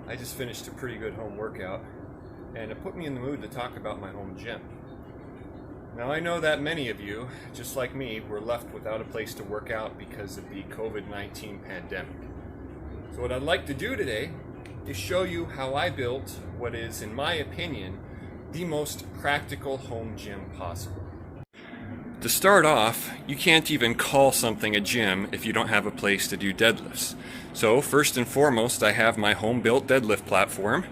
I just finished a pretty good home workout, and it put me in the mood to talk about my home gym. Now I know that many of you, just like me, were left without a place to work out because of the COVID-19 pandemic. So what I'd like to do today is show you how I built what is, in my opinion, the most practical home gym possible. To start off, you can't even call something a gym if you don't have a place to do deadlifts. So first and foremost, I have my home-built deadlift platform.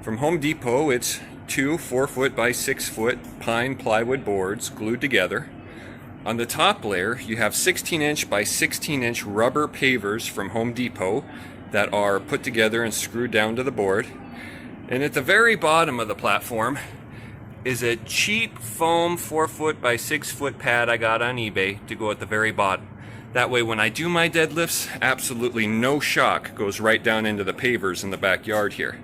From Home Depot, it's two 4-foot by 6-foot pine plywood boards glued together. On the top layer, you have 16-inch by 16-inch rubber pavers from Home Depot that are put together and screwed down to the board. And at the very bottom of the platform is a cheap foam 4-foot by 6-foot pad I got on eBay to go at the very bottom. That way when I do my deadlifts, absolutely no shock goes right down into the pavers in the backyard here.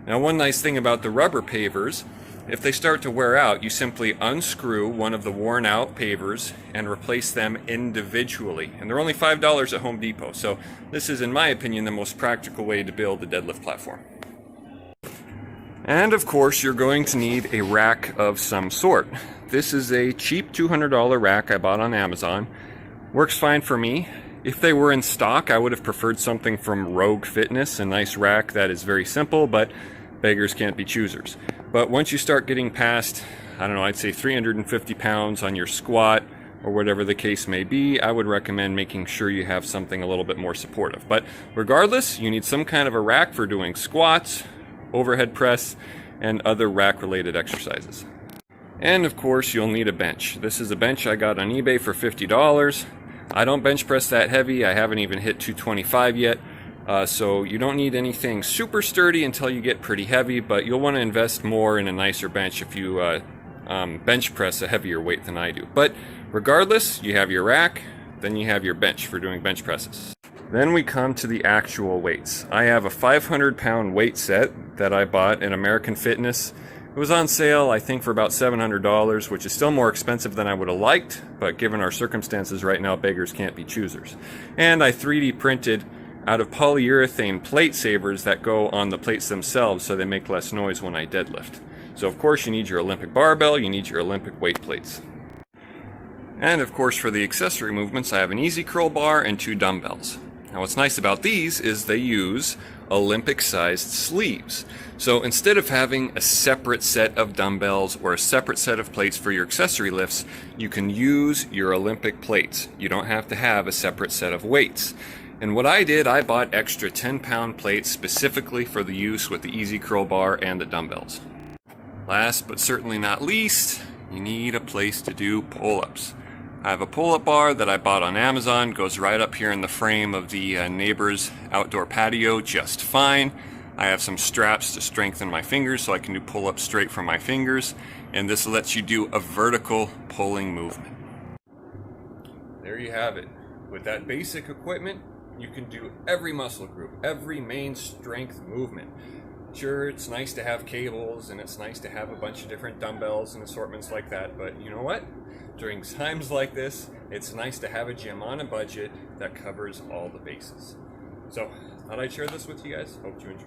Now one nice thing about the rubber pavers, if they start to wear out, you simply unscrew one of the worn out pavers and replace them individually. And they're only $5 at Home Depot. So this is, in my opinion, the most practical way to build a deadlift platform. And of course, you're going to need a rack of some sort. This is a cheap $200 rack I bought on Amazon. Works fine for me. If they were in stock, I would have preferred something from Rogue Fitness, a nice rack that is very simple, but beggars can't be choosers. But once you start getting past, I don't know, I'd say 350 pounds on your squat, or whatever the case may be, I would recommend making sure you have something a little bit more supportive. But regardless, you need some kind of a rack for doing squats, overhead press, and other rack-related exercises. And of course, you'll need a bench. This is a bench I got on eBay for $50. I don't bench press that heavy. I haven't even hit 225 yet. So you don't need anything super sturdy until you get pretty heavy, but you'll want to invest more in a nicer bench if you bench press a heavier weight than I do. But regardless, you have your rack, then you have your bench for doing bench presses. Then we come to the actual weights. I have a 500-pound weight set that I bought in American Fitness. It was on sale, I think, for about $700, which is still more expensive than I would have liked, but given our circumstances right now, beggars can't be choosers. And I 3D printed out of polyurethane plate savers that go on the plates themselves so they make less noise when I deadlift. So of course you need your Olympic barbell, you need your Olympic weight plates. And of course for the accessory movements, I have an easy curl bar and 2 dumbbells. Now what's nice about these is they use Olympic-sized sleeves. So instead of having a separate set of dumbbells or a separate set of plates for your accessory lifts, you can use your Olympic plates. You don't have to have a separate set of weights. And what I did, I bought extra 10-pound plates specifically for the use with the easy curl bar and the dumbbells. Last but certainly not least, you need a place to do pull-ups. I have a pull-up bar that I bought on Amazon, goes right up here in the frame of the neighbor's outdoor patio just fine. I have some straps to strengthen my fingers so I can do pull-ups straight from my fingers, and this lets you do a vertical pulling movement. There you have it. With that basic equipment, you can do every muscle group, every main strength movement. Sure, it's nice to have cables and it's nice to have a bunch of different dumbbells and assortments like that, but you know what? During times like this, it's nice to have a gym on a budget that covers all the bases. So, thought I'd share this with you guys. Hope you enjoy.